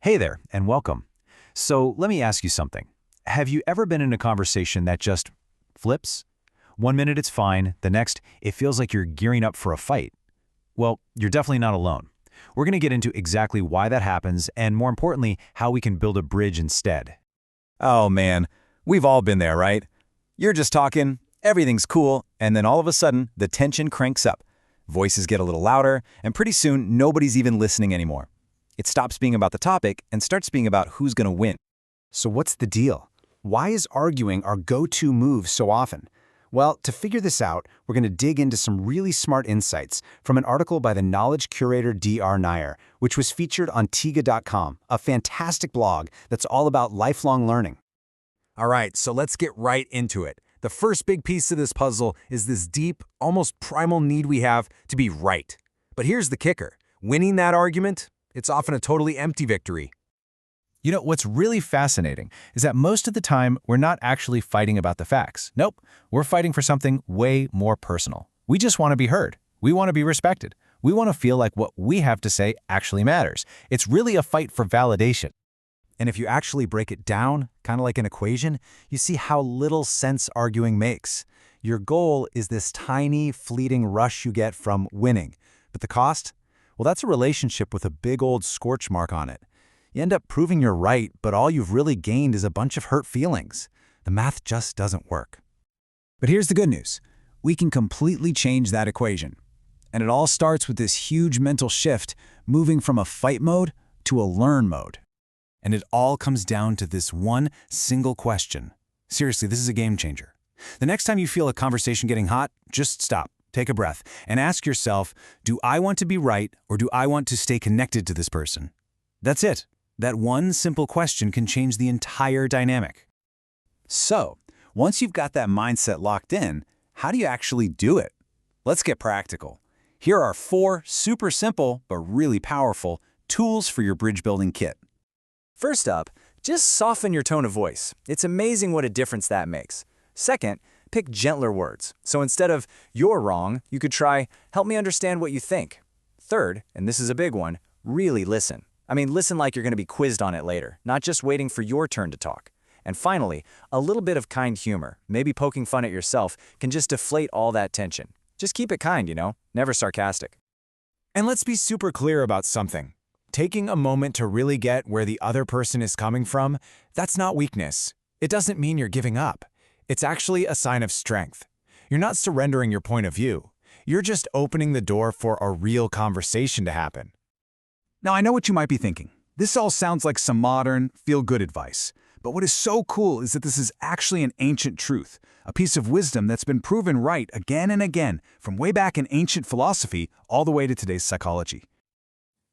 Hey there, and welcome. So let me ask you something. Have you ever been in a conversation that just flips? One minute it's fine, the next, it feels like you're gearing up for a fight. Well, you're definitely not alone. We're going to get into exactly why that happens, and more importantly, how we can build a bridge instead. Oh man, we've all been there, right? You're just talking, everything's cool, and then all of a sudden, the tension cranks up. Voices get a little louder, and pretty soon, nobody's even listening anymore. It stops being about the topic and starts being about who's going to win. So what's the deal? Why is arguing our go-to move so often? Well, to figure this out, we're going to dig into some really smart insights from an article by the knowledge curator D.R. Nair, which was featured on Tiga.com, a fantastic blog that's all about lifelong learning. All right, so let's get right into it. The first big piece of this puzzle is this deep, almost primal need we have to be right. But here's the kicker. Winning that argument, it's often a totally empty victory. You know, what's really fascinating is that most of the time, we're not actually fighting about the facts. Nope, we're fighting for something way more personal. We just want to be heard. We want to be respected. We want to feel like what we have to say actually matters. It's really a fight for validation. And if you actually break it down, kind of like an equation, you see how little sense arguing makes. Your goal is this tiny, fleeting rush you get from winning. But the cost? Well, that's a relationship with a big old scorch mark on it. You end up proving you're right, but all you've really gained is a bunch of hurt feelings. The math just doesn't work. But here's the good news. We can completely change that equation. And it all starts with this huge mental shift, moving from a fight mode to a learn mode. And it all comes down to this one single question. Seriously, this is a game changer. The next time you feel a conversation getting hot, just stop, take a breath, and ask yourself, do I want to be right or do I want to stay connected to this person? That's it. That one simple question can change the entire dynamic. So, once you've got that mindset locked in, how do you actually do it? Let's get practical. Here are 4 super simple but really powerful tools for your bridge building kit. First up, just soften your tone of voice. It's amazing what a difference that makes. Second, pick gentler words. So instead of "you're wrong," you could try "help me understand what you think." Third, and this is a big one, really listen. Listen like you're going to be quizzed on it later, not just waiting for your turn to talk. And finally, a little bit of kind humor, maybe poking fun at yourself, can just deflate all that tension. Just keep it kind, never sarcastic. And let's be super clear about something. Taking a moment to really get where the other person is coming from, that's not weakness. It doesn't mean you're giving up. It's actually a sign of strength. You're not surrendering your point of view. You're just opening the door for a real conversation to happen. Now, I know what you might be thinking. This all sounds like some modern, feel-good advice. But what is so cool is that this is actually an ancient truth, a piece of wisdom that's been proven right again and again, from way back in ancient philosophy all the way to today's psychology.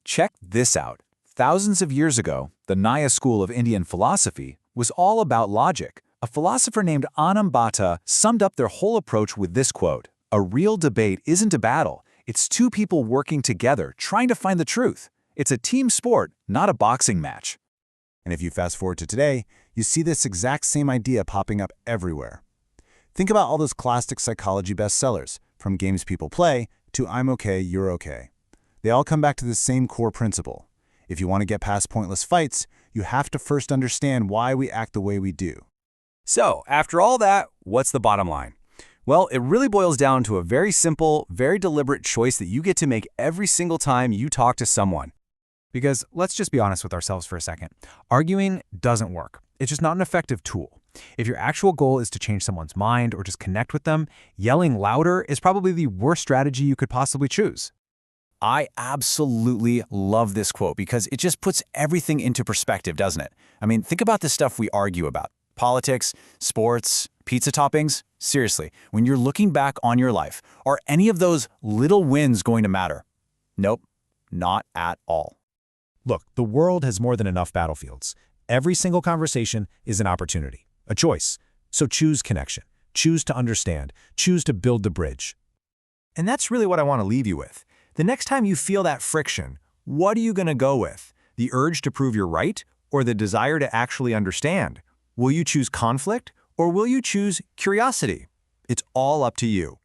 Check this out. Thousands of years ago, the Nyaya school of Indian philosophy was all about logic. A philosopher named Anambata summed up their whole approach with this quote: "A real debate isn't a battle. It's two people working together, trying to find the truth. It's a team sport, not a boxing match." And if you fast forward to today, you see this exact same idea popping up everywhere. Think about all those classic psychology bestsellers, from Games People Play to I'm Okay, You're Okay. They all come back to the same core principle. If you want to get past pointless fights, you have to first understand why we act the way we do. So, after all that, what's the bottom line? Well, it really boils down to a very simple, very deliberate choice that you get to make every single time you talk to someone. Because let's just be honest with ourselves for a second. Arguing doesn't work. It's just not an effective tool. If your actual goal is to change someone's mind or just connect with them, yelling louder is probably the worst strategy you could possibly choose. I absolutely love this quote because it just puts everything into perspective, doesn't it? Think about the stuff we argue about. Politics, sports, pizza toppings. Seriously, when you're looking back on your life, are any of those little wins going to matter? Nope, not at all. Look, the world has more than enough battlefields. Every single conversation is an opportunity, a choice. So choose connection, choose to understand, choose to build the bridge. And that's really what I want to leave you with. The next time you feel that friction, what are you going to go with? The urge to prove you're right or the desire to actually understand? Will you choose conflict or will you choose curiosity? It's all up to you.